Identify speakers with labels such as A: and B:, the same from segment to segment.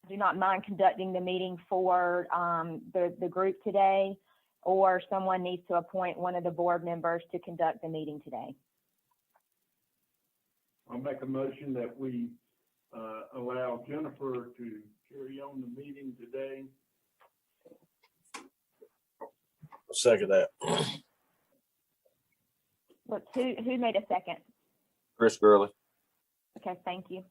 A: do not mind conducting the meeting for the group today, or someone needs to appoint one of the board members to conduct the meeting today.
B: I'll make a motion that we allow Jennifer to carry on the meeting today.
C: I'll second that.
A: Look, who made a second?
C: Chris Gurley.
A: Okay, thank you.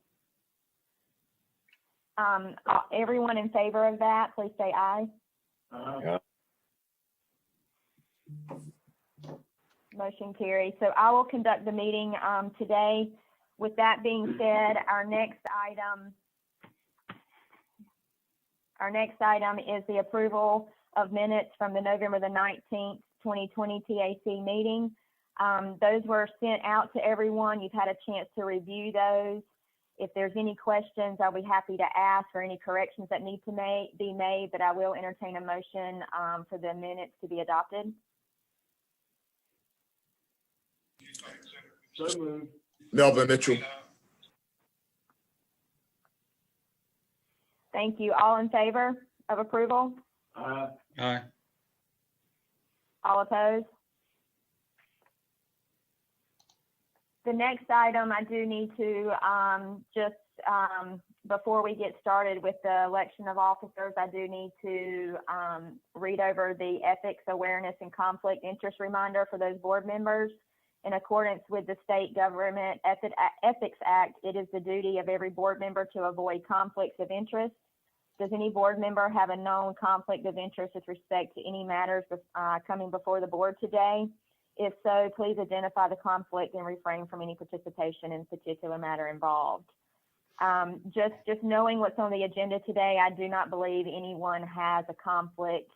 A: Everyone in favor of that, please say aye.
C: Yeah.
A: Motion carries. So I will conduct the meeting today. With that being said, our next item is the approval of minutes from the November the 19th, 2020 TAC meeting. Those were sent out to everyone. You've had a chance to review those. If there's any questions, I'll be happy to ask, or any corrections that need to be made, but I will entertain a motion for the minutes to be adopted.
B: So moved.
D: Melvin Mitchell.
A: Thank you. All in favor of approval?
E: Aye.
A: All opposed? The next item, I do need to before we get started with the election of officers, I do need to read over the ethics, awareness, and conflict interest reminder for those board members. In accordance with the State Government Ethics Act, it is the duty of every board member to avoid conflicts of interest. Does any board member have a known conflict of interest with respect to any matters coming before the board today? If so, please identify the conflict and refrain from any participation in the particular matter involved. Just knowing what's on the agenda today, I do not believe anyone has a conflict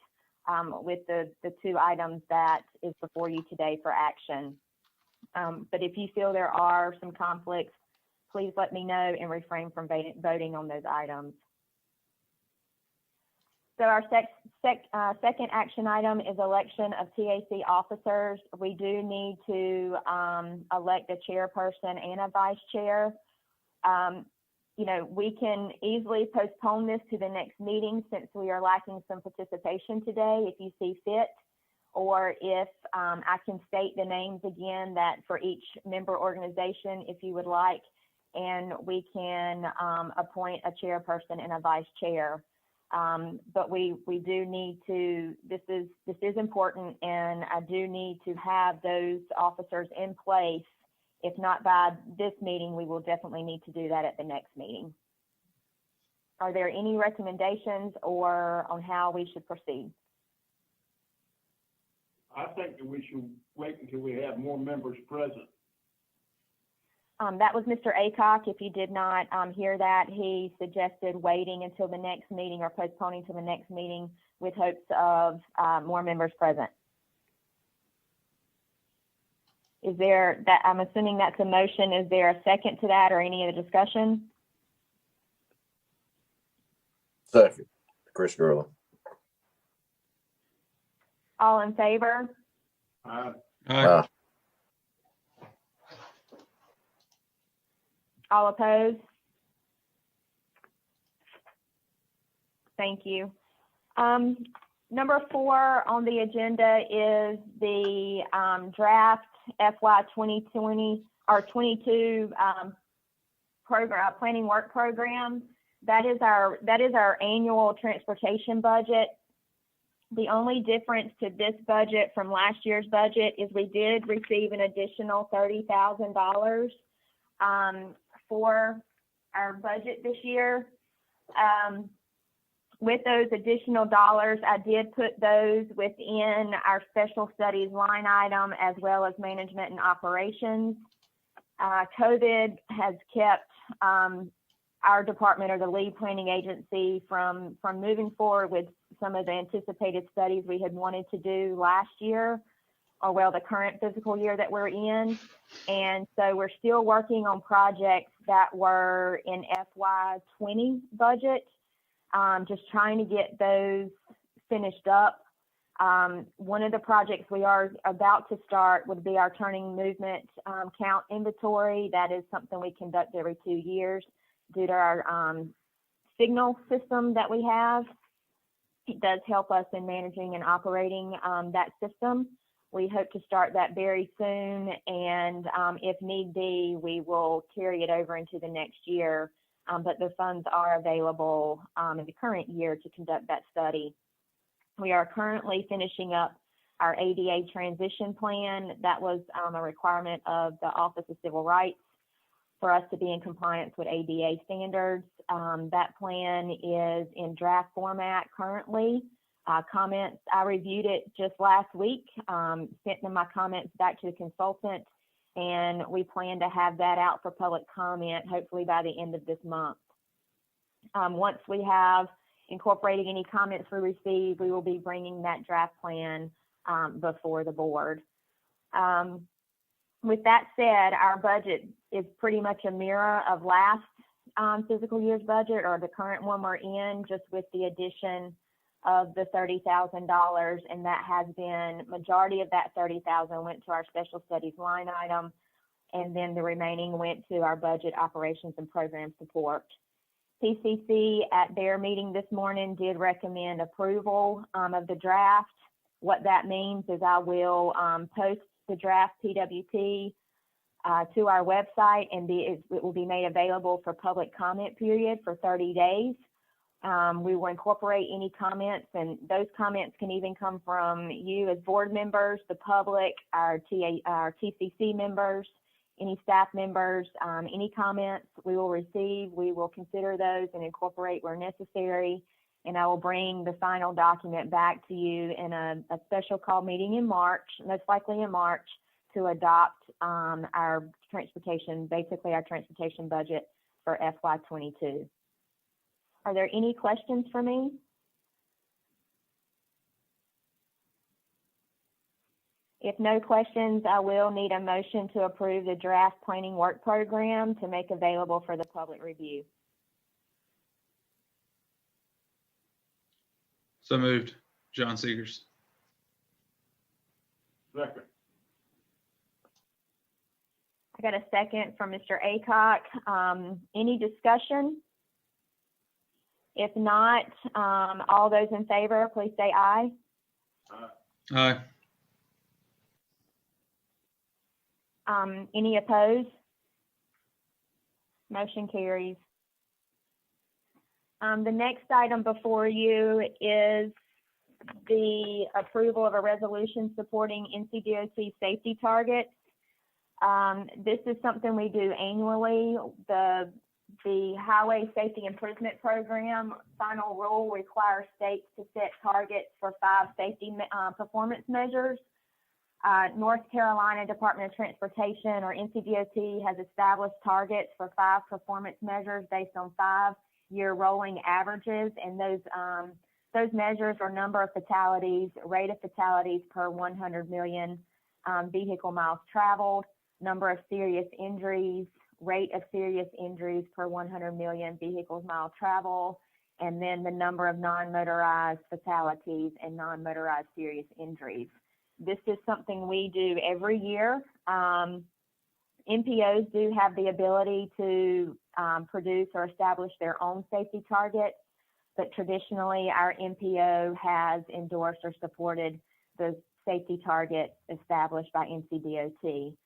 A: with the two items that is before you today for action. But if you feel there are some conflicts, please let me know and refrain from voting on those items. So our second action item is election of TAC officers. We do need to elect a chairperson and a vice chair. We can easily postpone this to the next meeting since we are lacking some participation today, if you see fit, or if I can state the names again that for each member organization, if you would like, and we can appoint a chairperson and a vice chair. But we do need to, this is important, and I do need to have those officers in place. If not by this meeting, we will definitely need to do that at the next meeting. Are there any recommendations or on how we should proceed?
B: I think that we should wait until we have more members present.
A: That was Mr. Aycock. If you did not hear that, he suggested waiting until the next meeting or postponing to the next meeting with hopes of more members present. Is there that? I'm assuming that's a motion. Is there a second to that or any other discussion?
C: Second. Chris Gurley.
A: All in favor?
E: Aye.
A: All opposed? Thank you. Number 4 on the agenda is the draft FY 2020 or 22 program planning work program. That is our annual transportation budget. The only difference to this budget from last year's budget is we did receive an additional $30,000 for our budget this year. With those additional dollars, I did put those within our special studies line item as well as management and operations. COVID has kept our department or the lead planning agency from moving forward with some of the anticipated studies we had wanted to do last year, or well, the current fiscal year that we're in. And so we're still working on projects that were in FY 20 budget, just trying to get those finished up. One of the projects we are about to start would be our turning movement count inventory. That is something we conduct every 2 years due to our signal system that we have. It does help us in managing and operating that system. We hope to start that very soon, and if need be, we will carry it over into the next year. But the funds are available in the current year to conduct that study. We are currently finishing up our ADA transition plan. That was a requirement of the Office of Civil Rights for us to be in compliance with ADA standards. That plan is in draft format currently. Comments, I reviewed it just last week, sent them my comments back to the consultant, and we plan to have that out for public comment hopefully by the end of this month. Once we have incorporated any comments we receive, we will be bringing that draft plan before the board. With that said, our budget is pretty much a mirror of last fiscal year's budget, or the current one we're in, just with the addition of the $30,000, and that has been, majority of that $30,000 went to our special studies line item, and then the remaining went to our budget operations and program support. PCC at their meeting this morning did recommend approval of the draft. What that means is I will post the draft PWT to our website, and it will be made available for public comment period for 30 days. We will incorporate any comments, and those comments can even come from you as board members, the public, our TCC members, any staff members, any comments we will receive. We will consider those and incorporate where necessary, and I will bring the final document back to you in a special call meeting in March, most likely in March, to adopt our transportation budget for FY22. Are there any questions for me? If no questions, I will need a motion to approve the draft planning work program to make available for the public review.
E: So moved. John Seegers.
B: Second.
A: I got a second from Mr. Aycock. Any discussion? If not, all those in favor, please say aye.
E: Aye.
A: Any opposed? Motion carries. The next item before you is the approval of a resolution supporting NCDOT safety targets. This is something we do annually. The Highway Safety Improvement Program final rule requires states to set targets for 5 safety performance measures. North Carolina Department of Transportation, or NCDOT, has established targets for 5 performance measures based on 5-year rolling averages, and those measures are number of fatalities, rate of fatalities per 100 million vehicle miles traveled, number of serious injuries, rate of serious injuries per 100 million vehicles miles traveled, and then the number of non-motorized fatalities and non-motorized serious injuries. This is something we do every year. MPOs do have the ability to produce or establish their own safety targets, but traditionally our MPO has endorsed or supported the safety targets established by NCDOT.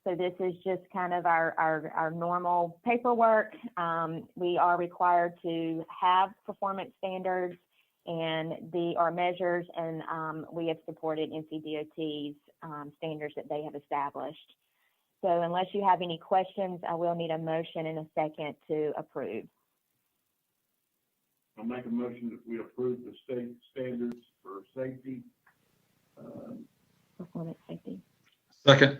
A: So this is just kind of our normal paperwork. We are required to have performance standards and our measures, and we have supported NCDOT's standards that they have established. So unless you have any questions, I will need a motion and a second to approve.
B: I'll make a motion that we approve the state standards for safety.
A: Performance safety.
E: Second.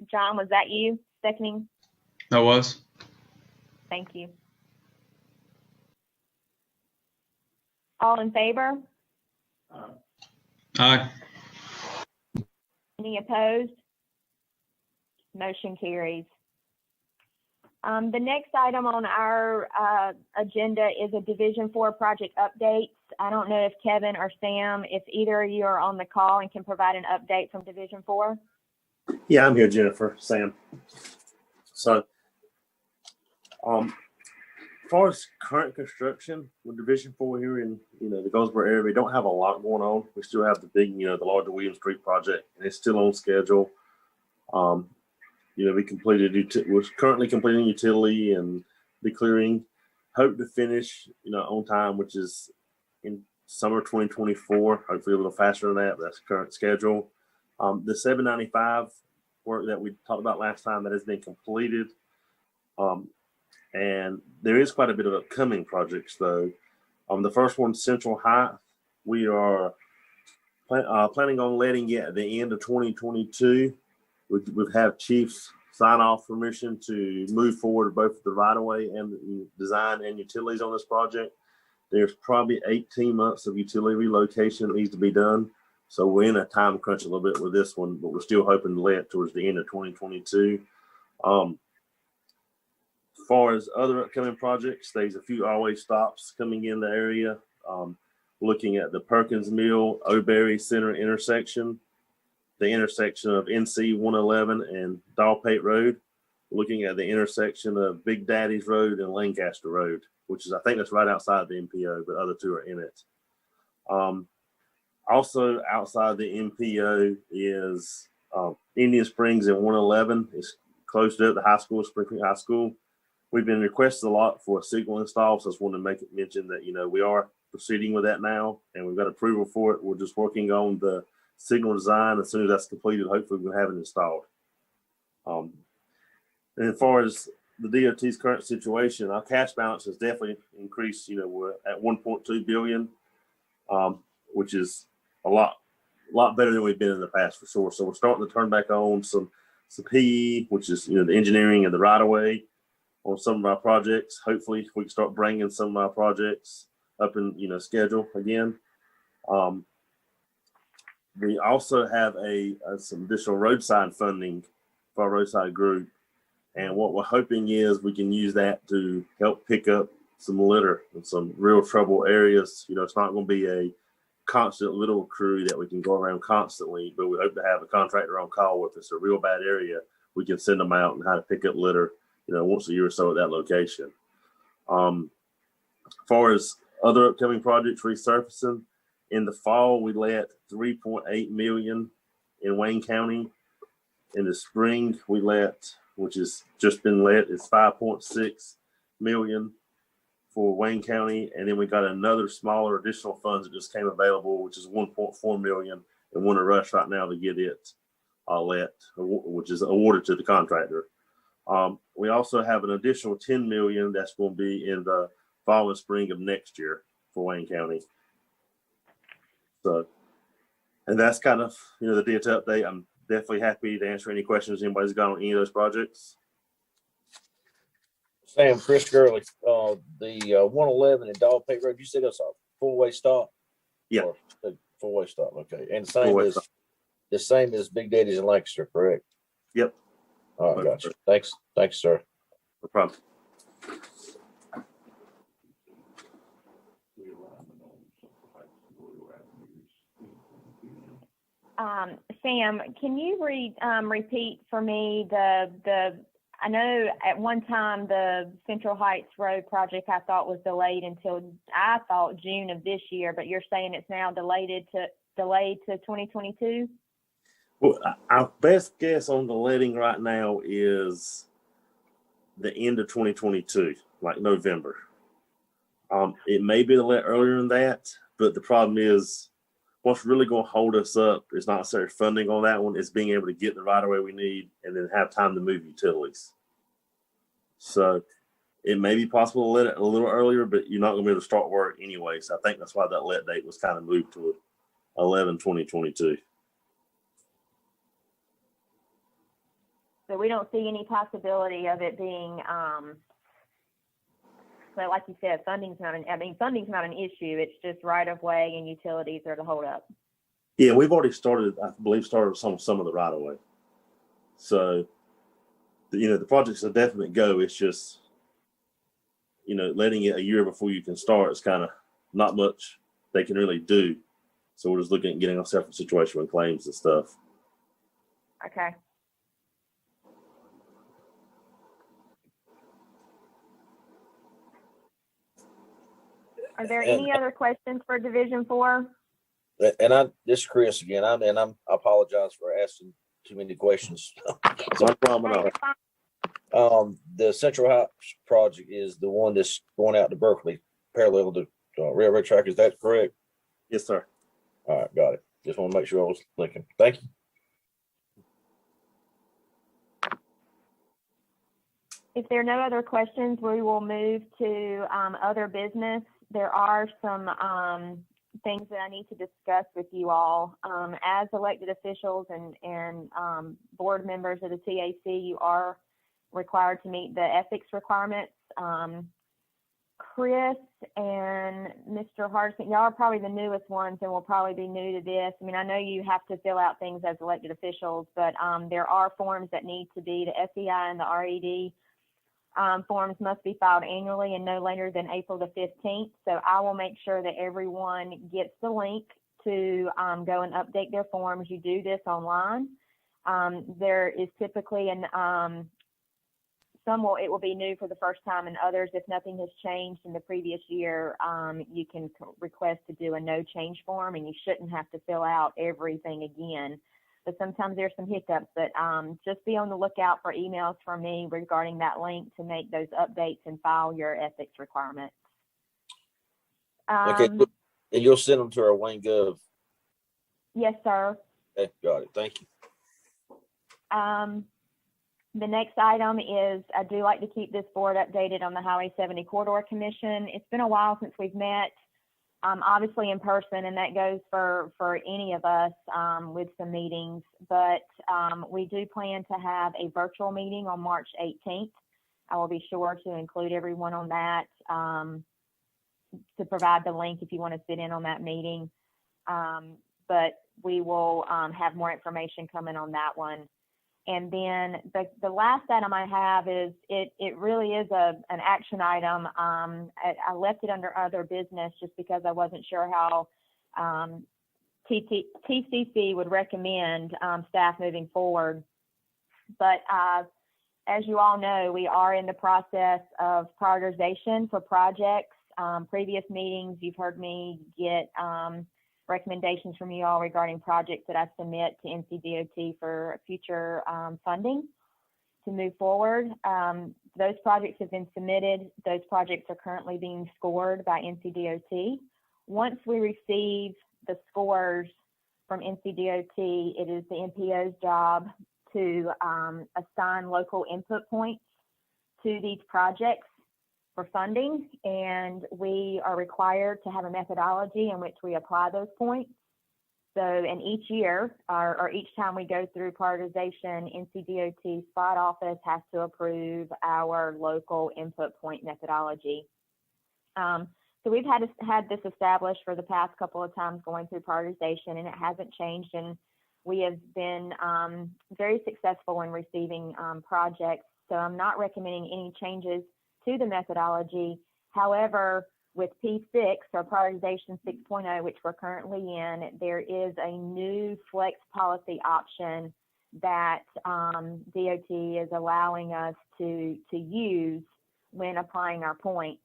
A: John, was that you seconding?
E: That was.
A: Thank you. All in favor?
E: Aye.
A: Any opposed? Motion carries. The next item on our agenda is a Division 4 project update. I don't know if Kevin or Sam, if either of you are on the call and can provide an update from Division 4.
D: Yeah, I'm here, Jennifer, Sam. So, far as current construction with Division 4 here in, the Goldsboro area, we don't have a lot going on. We still have the big, the larger William Street project, and it's still on schedule. We're currently completing utility and the clearing. Hope to finish, on time, which is in summer 2024. Hopefully a little faster than that, but that's the current schedule. The 795 work that we talked about last time, that has been completed. And there is quite a bit of upcoming projects, though. The first one, Central Heights, we are planning on letting it at the end of 2022. We have Chiefs sign off permission to move forward both the right of way and the design and utilities on this project. There's probably 18 months of utility relocation that needs to be done. So we're in a time crunch a little bit with this one, but we're still hoping to let towards the end of 2022. As far as other upcoming projects, there's a few always stops coming in the area. Looking at the Perkins Mill, O'Berry Center intersection, the intersection of NC 111 and Dalpate Road, looking at the intersection of Big Daddy's Road and Lancaster Road, which is, I think that's right outside the MPO, but other two are in it. Also outside the MPO is Indian Springs and 111. It's close to the high school, Springfield High School. We've been requested a lot for a signal install, so I just wanted to mention that, we are proceeding with that now, and we've got approval for it. We're just working on the signal design. As soon as that's completed, hopefully we'll have it installed. And as far as the DOT's current situation, our cash balance has definitely increased. We're at 1.2 billion, which is a lot better than we've been in the past for sure. So we're starting to turn back on some PE, which is the engineering and the right of way on some of our projects. Hopefully we can start bringing some of our projects up in schedule again. We also have some additional roadside funding for our roadside group. And what we're hoping is we can use that to help pick up some litter in some real trouble areas. It's not going to be a constant little crew that we can go around constantly, but we hope to have a contractor on call. If it's a real bad area, we can send them out and how to pick up litter, once a year or so at that location. As far as other upcoming projects, resurfacing, in the fall, we let 3.8 million in Wayne County. In the spring, we let, which has just been let, is 5.6 million for Wayne County. And then we got another smaller additional funds that just came available, which is 1.4 million. And we're in a rush right now to get it let, which is awarded to the contractor. We also have an additional 10 million that's going to be in the fall and spring of next year for Wayne County. So, and that's kind of, the DOT update. I'm definitely happy to answer any questions anybody's got on any of those projects.
C: Sam, Chris Gurley, the 111 and Dalpate Road, you said that's a four-way stop?
D: Yeah.
C: Four-way stop, okay. And the same as Big Daddy's in Lancaster, correct?
D: Yep.
C: All right, gotcha. Thanks, sir.
D: No problem.
A: Sam, can you repeat for me I know at one time the Central Heights Road project I thought was delayed until June of this year, but you're saying it's now delayed to 2022?
D: Well, our best guess on the letting right now is the end of 2022, like November. It may be a little earlier than that, but the problem is what's really going to hold us up is not necessarily funding on that one. It's being able to get the right of way we need and then have time to move utilities. So it may be possible to let it a little earlier, but you're not going to be able to start work anyway. So I think that's why that let date was kind of moved to 11/2022.
A: So we don't see any possibility of it being, so like you said, funding's not an issue. It's just right of way and utilities are the hold up.
D: Yeah, we've already started some of the right of way. So, the project's a definite go. It's just, letting it a year before you can start is kind of not much they can really do. So we're just looking at getting ourselves in a situation with claims and stuff.
A: Okay. Are there
C: And-
A: any other questions for Division 4?
C: And this is Chris again. I apologize for asking too many questions.
D: No problem at all.
C: The Central House project is the one that's going out to Berkeley, parallel to railroad track. Is that correct?
D: Yes, sir.
C: All right, got it. Just want to make sure I was thinking. Thank you.
A: If there are no other questions, we will move to other business. There are some things that I need to discuss with you all. As elected officials and board members of the TAC, you are required to meet the ethics requirements. Chris and Mr. Hardison, y'all are probably the newest ones and will probably be new to this. I mean, I know you have to fill out things as elected officials, but there are forms that need to be, the SEI and the RED forms must be filed annually and no later than April the 15th. So I will make sure that everyone gets the link to go and update their forms. You do this online. There is typically it will be new for the first time, and others, if nothing has changed in the previous year, you can request to do a no change form, and you shouldn't have to fill out everything again. But sometimes there's some hiccups, but just be on the lookout for emails from me regarding that link to make those updates and file your ethics requirements.
C: Okay, and you'll send them to our Wayne Gov.
A: Yes, sir.
C: Okay, got it. Thank you.
A: The next item is, I do like to keep this board updated on the Highway 70 Corridor Commission. It's been a while since we've met, obviously in person, and that goes for any of us with some meetings, but we do plan to have a virtual meeting on March 18th. I will be sure to include everyone on that, to provide the link if you want to sit in on that meeting. But we will have more information coming on that one. And then the last item I have is, it really is an action item. I left it under other business just because I wasn't sure how TCC would recommend staff moving forward. But as you all know, we are in the process of prioritization for projects. Previous meetings, you've heard me get recommendations from you all regarding projects that I submit to Ncdoc for future funding to move forward. Those projects have been submitted. Those projects are currently being scored by Ncdoc. Once we receive the scores from Ncdoc, it is the MPO's job to assign local input points to these projects for funding, and we are required to have a methodology in which we apply those points. So, and each year, or each time we go through prioritization, Ncdoc spot office has to approve our local input point methodology. So we've had this established for the past couple of times going through prioritization, and it hasn't changed, and we have been very successful in receiving projects. So I'm not recommending any changes to the methodology. However, with P6 or prioritization 6.0, which we're currently in, there is a new flex policy option that DOT is allowing us to use when applying our points.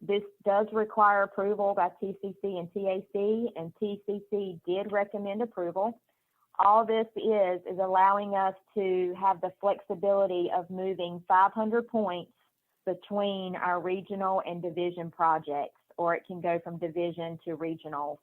A: This does require approval by TCC and TAC, and TCC did recommend approval. All this is allowing us to have the flexibility of moving 500 points between our regional and division projects, or it can go from division to regional.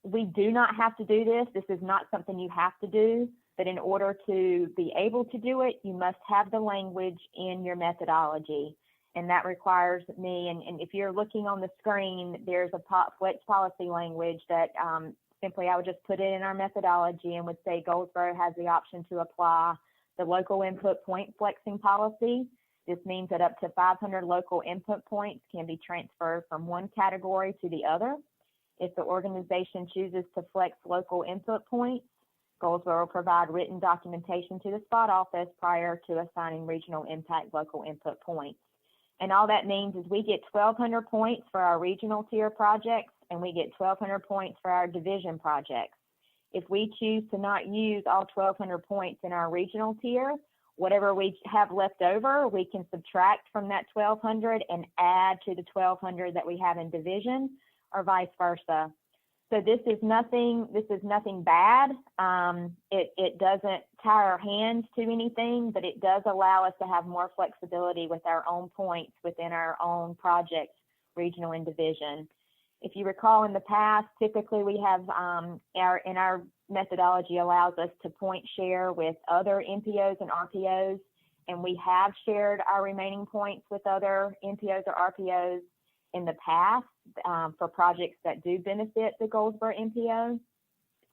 A: We do not have to do this. This is not something you have to do, but in order to be able to do it, you must have the language in your methodology. And that requires me, and if you're looking on the screen, there's a flex policy language that simply I would just put it in our methodology and would say Goldsboro has the option to apply the local input point flexing policy. This means that up to 500 local input points can be transferred from one category to the other. If the organization chooses to flex local input points, Goldsboro will provide written documentation to the spot office prior to assigning regional impact local input points. And all that means is we get 1,200 points for our regional tier projects, and we get 1,200 points for our division projects. If we choose to not use all 1,200 points in our regional tier, whatever we have left over, we can subtract from that 1,200 and add to the 1,200 that we have in division, or vice versa. So this is nothing bad. It doesn't tie our hands to anything, but it does allow us to have more flexibility with our own points within our own projects, regional and division. If you recall in the past, typically we have our methodology allows us to point share with other MPOs and RPOs, and we have shared our remaining points with other MPOs or RPOs in the past for projects that do benefit the Goldsboro MPO.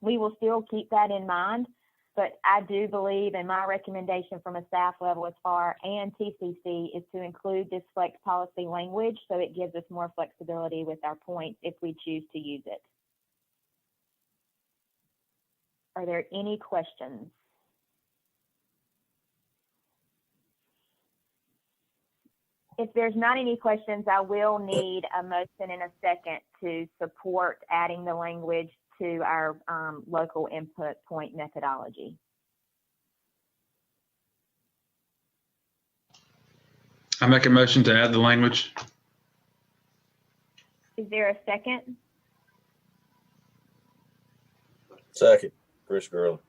A: We will still keep that in mind, but I do believe, and my recommendation from a staff level as far and TCC is to include this flex policy language so it gives us more flexibility with our points if we choose to use it. Are there any questions? If there's not any questions, I will need a motion in a second to support adding the language to our local input point methodology.
E: I make a motion to add the language.
A: Is there a second?
C: Second, Chris Gurley.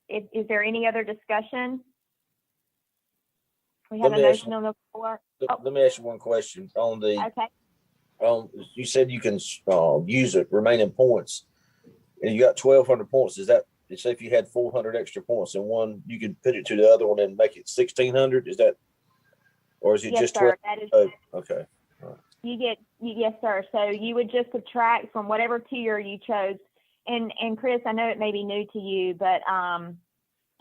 A: Is there any other discussion? We have a motion on the floor.
C: Let me ask you one question on the,
A: Okay.
C: you said you can use it remaining points, and you got 1,200 points. Is that, say if you had 400 extra points in one, you could put it to the other one and make it 1,600? Is that, or is it
A: Yes,
C: just
A: sir.
C: 12?
A: That is,
C: Oh, okay.
A: yes, sir. So you would just subtract from whatever tier you chose. And Chris, I know it may be new to you, but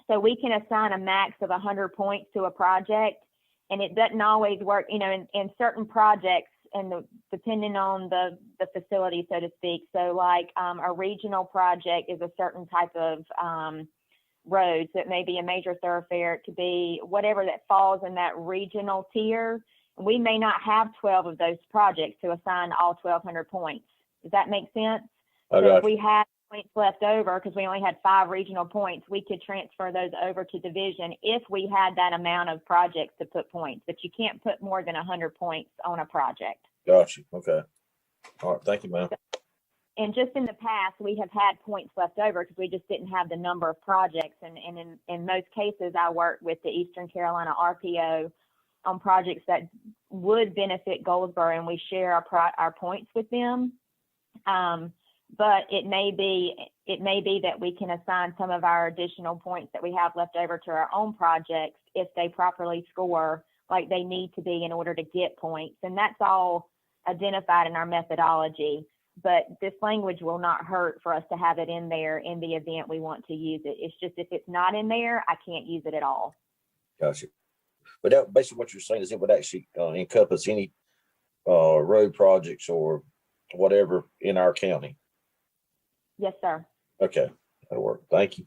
A: so we can assign a max of 100 points to a project, and it doesn't always work, you know, in certain projects, and depending on the facility, so to speak. So like a regional project is a certain type of road. So it may be a major thoroughfare. It could be whatever that falls in that regional tier. We may not have 12 of those projects to assign all 1,200 points. Does that make sense? So if we had points left over, because we only had 5 regional points, we could transfer those over to division if we had that amount of projects to put points. But you can't put more than 100 points on a project.
C: Got you. Okay. All right. Thank you, ma'am.
A: And just in the past, we have had points left over because we just didn't have the number of projects. And in most cases, I worked with the Eastern Carolina RPO on projects that would benefit Goldsboro, and we share our points with them. But it may be that we can assign some of our additional points that we have left over to our own projects if they properly score like they need to be in order to get points. And that's all identified in our methodology. But this language will not hurt for us to have it in there in the event we want to use it. It's just if it's not in there, I can't use it at all.
C: Gotcha. But that, basically what you're saying is it would actually encompass any road projects or whatever in our county.
A: Yes, sir.
C: Okay, that'll work. Thank you.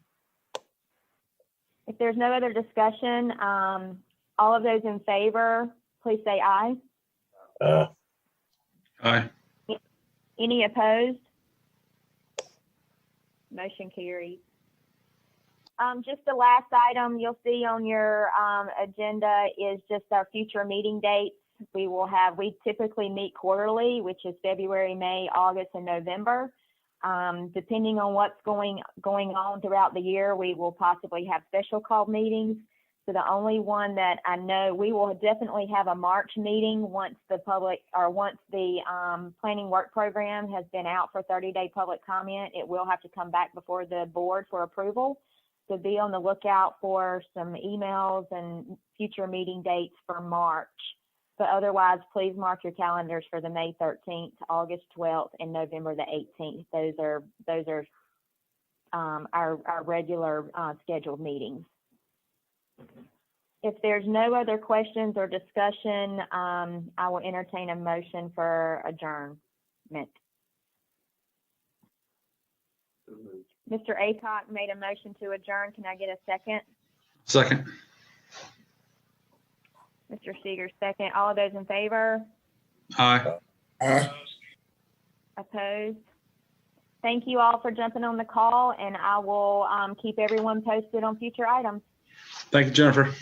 A: If there's no other discussion, all of those in favor, please say aye.
E: Aye.
A: Any opposed? Motion carries. Just the last item you'll see on your agenda is just our future meeting dates. We typically meet quarterly, which is February, May, August, and November. Depending on what's going on throughout the year, we will possibly have special call meetings. So the only one that I know, we will definitely have a March meeting once the planning work program has been out for 30-day public comment. It will have to come back before the board for approval. So be on the lookout for some emails and future meeting dates for March. But otherwise, please mark your calendars for the May 13th, August 12th, and November the 18th. Those are our regular scheduled meetings. If there's no other questions or discussion, I will entertain a motion for adjournment. Mr. Aycock made a motion to adjourn. Can I get a second?
E: Second.
A: Mr. Seeger, second. All of those in favor?
E: Aye.
A: Opposed? Thank you all for jumping on the call, and I will keep everyone posted on future items.
E: Thank you, Jennifer.